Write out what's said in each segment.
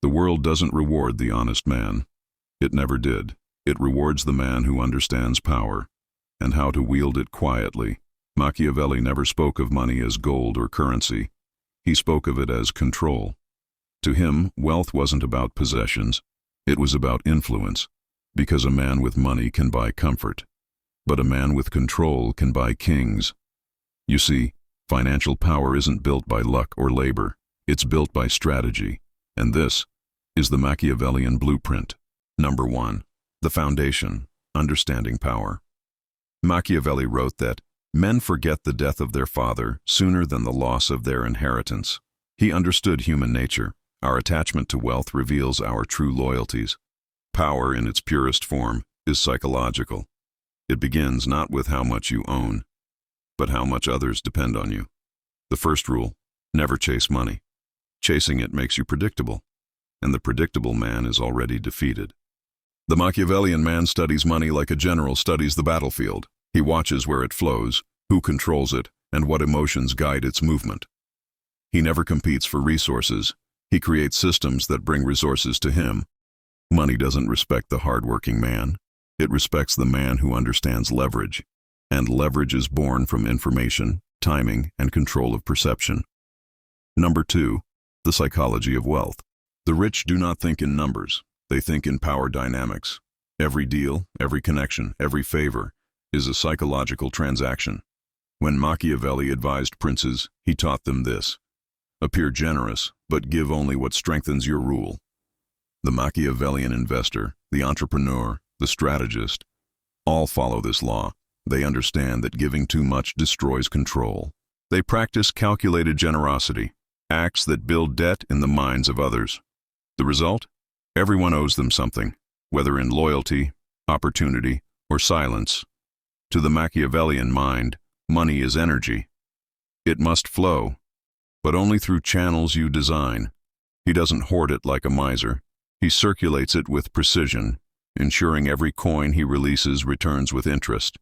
The world doesn't reward the honest man. It never did. It rewards the man who understands power and how to wield it quietly. Machiavelli never spoke of money as gold or currency. He spoke of it as control. To him, wealth wasn't about possessions. It was about influence, because a man with money can buy comfort, but a man with control can buy kings. You see, financial power isn't built by luck or labor. It's built by strategy. And this is the Machiavellian Blueprint. Number 1. The foundation, understanding power. Machiavelli wrote that men forget the death of their father sooner than the loss of their inheritance. He understood human nature. Our attachment to wealth reveals our true loyalties. Power in its purest form is psychological. It begins not with how much you own, but how much others depend on you. The first rule: never chase money. Chasing it makes you predictable, and the predictable man is already defeated. The Machiavellian man studies money like a general studies the battlefield. He watches where it flows, who controls it, and what emotions guide its movement. He never competes for resources. He creates systems that bring resources to him. Money doesn't respect the hard-working man. It respects the man who understands leverage. And leverage is born from information, timing, and control of perception. Number 2. The psychology of wealth. The rich do not think in numbers. They think in power dynamics. Every deal, every connection, every favor is a psychological transaction. When Machiavelli advised princes, he taught them this: appear generous, but give only what strengthens your rule. The Machiavellian investor, the entrepreneur, the strategist, all follow this law. They understand that giving too much destroys control. They practice calculated generosity, acts that build debt in the minds of others. The result? Everyone owes them something, whether in loyalty, opportunity, or silence. To the Machiavellian mind, money is energy. It must flow, but only through channels you design. He doesn't hoard it like a miser. He circulates it with precision, ensuring every coin he releases returns with interest,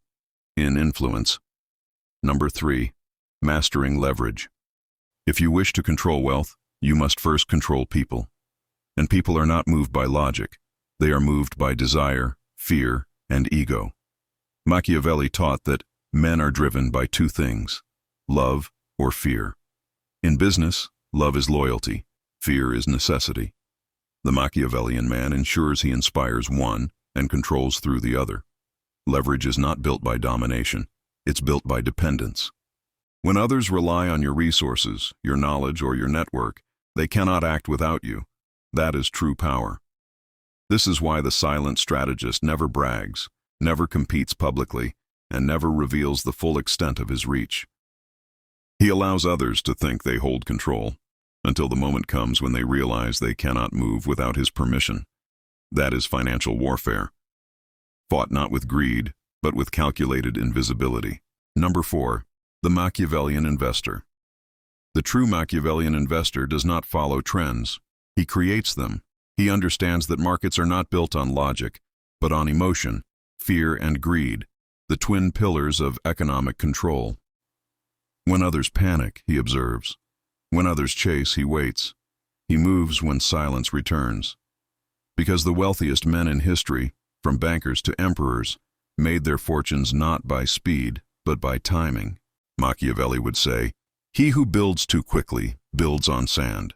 in influence. Number 3. Mastering leverage. If you wish to control wealth, you must first control people. And people are not moved by logic. They are moved by desire, fear, and ego. Machiavelli taught that men are driven by 2 things: love or fear. In business, love is loyalty, fear is necessity. The Machiavellian man ensures he inspires one and controls through the other. Leverage is not built by domination, it's built by dependence. When others rely on your resources, your knowledge, or your network, they cannot act without you. That is true power. This is why the silent strategist never brags, never competes publicly, and never reveals the full extent of his reach. He allows others to think they hold control, until the moment comes when they realize they cannot move without his permission. That is financial warfare, fought not with greed, but with calculated invisibility. Number 4. The Machiavellian investor. The true Machiavellian investor does not follow trends. He creates them. He understands that markets are not built on logic, but on emotion, fear, and greed, the twin pillars of economic control. When others panic, he observes. When others chase, he waits. He moves when silence returns. Because the wealthiest men in history, from bankers to emperors, made their fortunes not by speed, but by timing. Machiavelli would say, "He who builds too quickly builds on sand."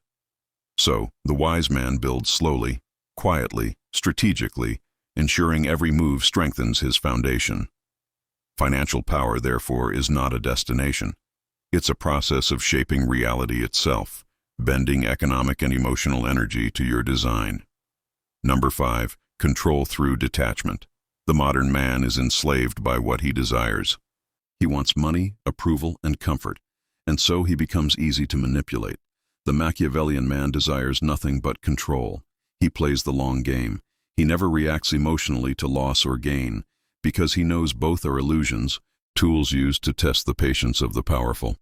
So, the wise man builds slowly, quietly, strategically, ensuring every move strengthens his foundation. Financial power, therefore, is not a destination. It's a process of shaping reality itself, bending economic and emotional energy to your design. Number 5. Control through detachment. The modern man is enslaved by what he desires. He wants money, approval, and comfort, and so he becomes easy to manipulate. The Machiavellian man desires nothing but control. He plays the long game. He never reacts emotionally to loss or gain, because he knows both are illusions, tools used to test the patience of the powerful.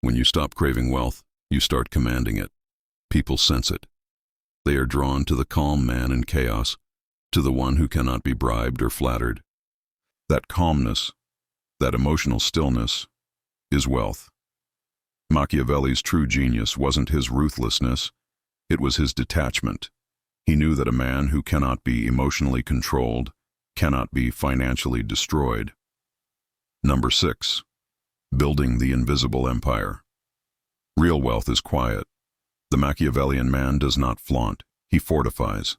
When you stop craving wealth, you start commanding it. People sense it. They are drawn to the calm man in chaos, to the one who cannot be bribed or flattered. That calmness, that emotional stillness, is wealth. Machiavelli's true genius wasn't his ruthlessness, It was his detachment. He knew that a man who cannot be emotionally controlled cannot be financially destroyed. Number 6. Building the invisible empire. Real wealth is quiet. The Machiavellian man does not flaunt, he fortifies.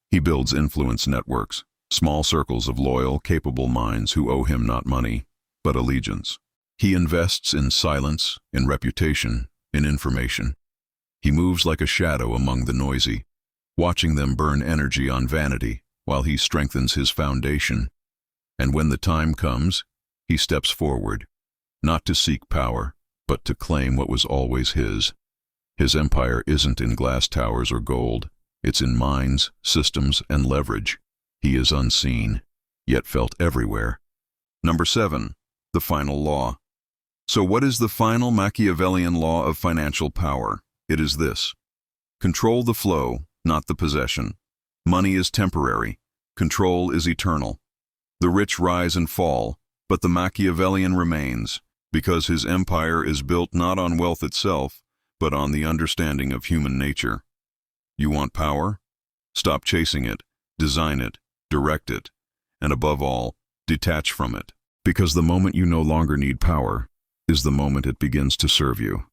He builds influence networks, small circles of loyal, capable minds who owe him not money, but allegiance. He invests in silence, in reputation, in information. He moves like a shadow among the noisy, watching them burn energy on vanity while he strengthens his foundation. And when the time comes, he steps forward, not to seek power, but to claim what was always his. His empire isn't in glass towers or gold. It's in minds, systems, and leverage. He is unseen, yet felt everywhere. Number 7. The final law. So what is the final Machiavellian law of financial power? It is this: control the flow, not the possession. Money is temporary. Control is eternal. The rich rise and fall, but the Machiavellian remains, because his empire is built not on wealth itself, but on the understanding of human nature. You want power? Stop chasing it, design it, direct it, and above all, detach from it. Because the moment you no longer need power is the moment it begins to serve you.